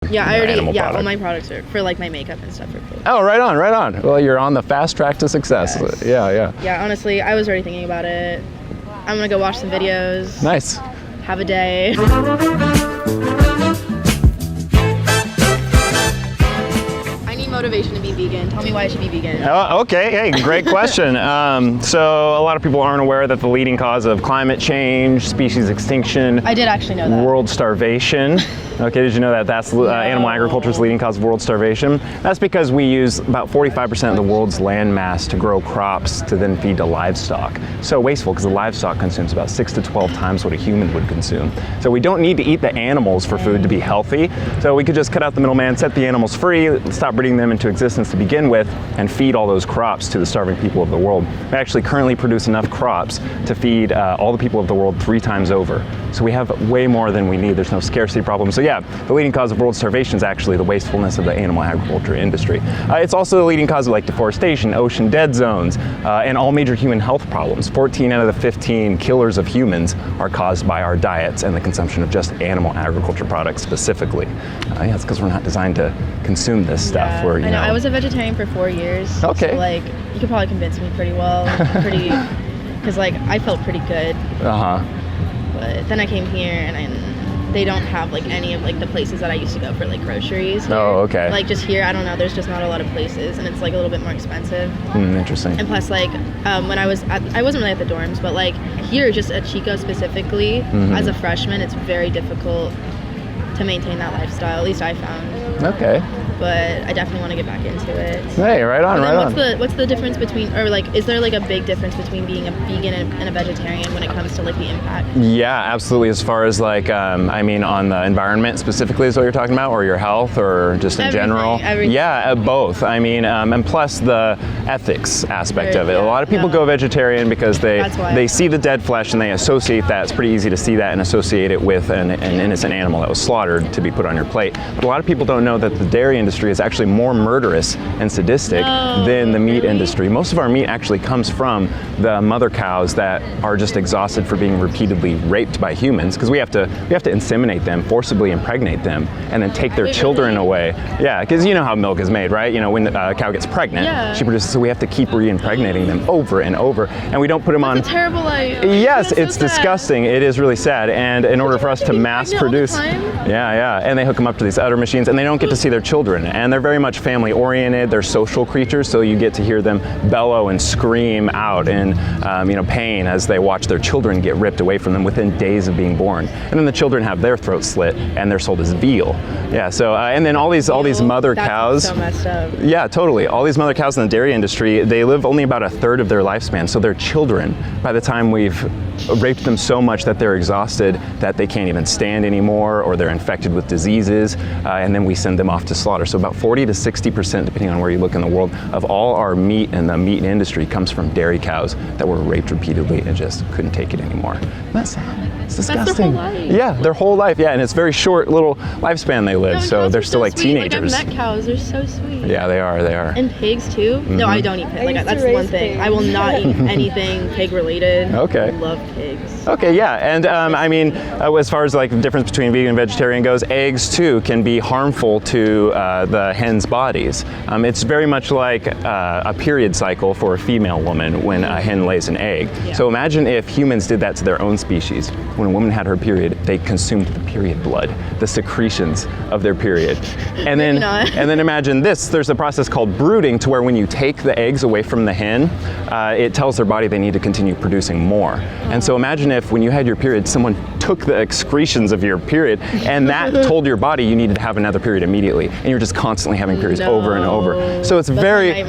Yeah, I already, animal all product. my products are for like my makeup and stuff are cool. Oh, right on, right on. Well, you're on the fast track to success. Yes. Yeah. Yeah, honestly, I was already thinking about it. I'm gonna go watch some videos. Nice. Have a day. I need motivation to be vegan. Tell me why I should be vegan. Okay, hey, great question. So a lot of people aren't aware that the leading cause of climate change, species extinction, I did actually know that. world starvation. Okay, did you know that that's animal agriculture's leading cause of world starvation? That's because we use about 45% of the world's land mass to grow crops to then feed to livestock. So wasteful because the livestock consumes about 6 to 12 times what a human would consume. So we don't need to eat the animals for food to be healthy. So we could just cut out the middleman, set the animals free, stop breeding them into existence to begin with, and feed all those crops to the starving people of the world. We actually currently produce enough crops to feed all the people of the world 3 times over. So we have way more than we need. There's no scarcity problem. So yeah, the leading cause of world starvation is actually the wastefulness of the animal agriculture industry. It's also the leading cause of like deforestation, ocean dead zones, and all major human health problems. 14 out of the 15 killers of humans are caused by our diets and the consumption of just animal agriculture products specifically. Yeah, it's because we're not designed to consume this stuff. Yeah, We're, I know. I was a vegetarian for 4 years. Okay. So like, you could probably convince me pretty well. Because like, I felt pretty good. But then I came here and they don't have like any of like the places that I used to go for like groceries here. Oh, okay. Like just here, I don't know, there's just not a lot of places and it's like a little bit more expensive. Interesting. And plus like when I wasn't really at the dorms, but like here just at Chico specifically, as a freshman, it's very difficult to maintain that lifestyle, at least I found. Okay. But I definitely want to get back into it. Hey, right on, And right then on. what's the difference between, or like, is there like a big difference between being a vegan and a vegetarian when it comes to like the impact? Yeah, absolutely. As far as like, I mean, on the environment specifically is what you're talking about, or your health, or just in general? Everything. Yeah, both. I mean, and plus the ethics aspect of it. A lot of people go vegetarian because they see the dead flesh and they associate that. It's pretty easy to see that and associate it with an innocent animal that was slaughtered to be put on your plate. But a lot of people don't know that the dairy industry is actually more murderous and sadistic than the meat industry. Most of our meat actually comes from the mother cows that are just exhausted for being repeatedly raped by humans, because we have to inseminate them, forcibly impregnate them, and then take their children away. Yeah, because you know how milk is made, right? You know, when a cow gets pregnant, she produces, so we have to keep re-impregnating them over and over, and we don't put them on. It's a terrible life. Yes, it's disgusting. It is really sad, and in order for us to mass produce, and they hook them up to these udder machines, and they don't get to see their children. And they're very much family oriented. They're social creatures, so you get to hear them bellow and scream out in pain as they watch their children get ripped away from them within days of being born. And then the children have their throats slit and they're sold as veal. Yeah. So and then all these mother cows. So messed up. Yeah, totally. All these mother cows in the dairy industry, they live only about a third of their lifespan. So their children, by the time we've raped them so much that they're exhausted, that they can't even stand anymore, or they're infected with diseases, and then we send them off to slaughter. So about 40 to 60%, depending on where you look in the world, of all our meat in the meat industry comes from dairy cows that were raped repeatedly and just couldn't take it anymore. That's sad. It's disgusting. That's their whole life. Yeah, their whole life. Yeah, and it's very short little lifespan they live, so they're still like sweet. teenagers. Like I've met cows, they're so sweet. Yeah, they are. And pigs too? No, I don't eat pigs. Like that's one thing. pigs. I will not eat anything pig related. Okay. I love pigs. Okay, yeah, and I mean, as far as like the difference between vegan and vegetarian goes, eggs too can be harmful to the hen's bodies. It's very much like a period cycle for a female woman when a hen lays an egg. Yeah. So imagine if humans did that to their own species. When a woman had her period, they consumed the period blood, the secretions of their period. And then, and then imagine this, there's a process called brooding, to where when you take the eggs away from the hen, it tells their body they need to continue producing more. And so imagine if when you had your period, someone took the excretions of your period and that told your body you needed to have another period immediately, and you're just constantly having periods over and over. So it's very,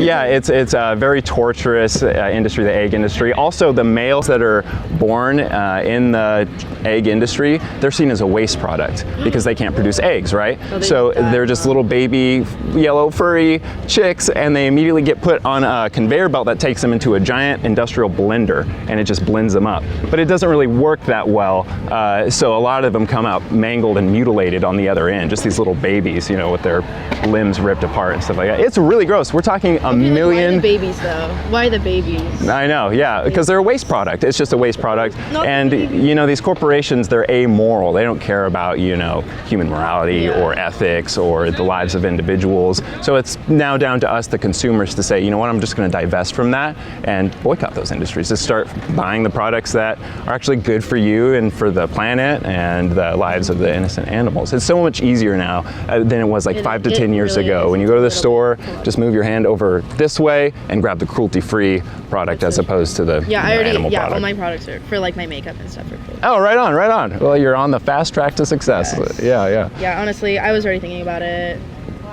yeah, it's a very torturous industry, the egg industry. Also, the males that are born in the egg industry, they're seen as a waste product because they can't produce eggs, right? So they're just little baby yellow furry chicks, and they immediately get put on a conveyor belt that takes them into a giant industrial blender, and it just blends them up. But it doesn't really work that well well. So a lot of them come out mangled and mutilated on the other end, just these little babies, you know, with their limbs ripped apart and stuff like that. It's really gross. We're talking a million. Why the babies though? Why the babies? I know, yeah, because they're a waste product. It's just a waste product. And you know, these corporations, they're amoral. They don't care about, you know, human morality or ethics or the lives of individuals. So it's now down to us, the consumers, to say, you know what, I'm just going to divest from that and boycott those industries, to start buying the products that are actually good for you and for the planet and the lives of the innocent animals. It's so much easier now than it was like 5 to 10 years really ago. is. When you go to the store, just move your hand over this way and grab the cruelty-free product as opposed to the animal product. All my products are for like my makeup and stuff are cool. Oh, right on, right on. Well, you're on the fast track to success. Yes. Yeah. Yeah, honestly, I was already thinking about it.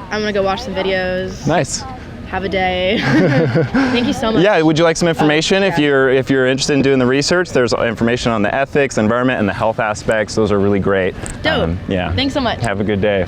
I'm gonna go watch some videos. Nice. Have a day. Thank you so much. Yeah, would you like some information? Yeah. If you're interested in doing the research, there's information on the ethics, environment, and the health aspects. Those are really great. Dope. Yeah. Thanks so much. Have a good day.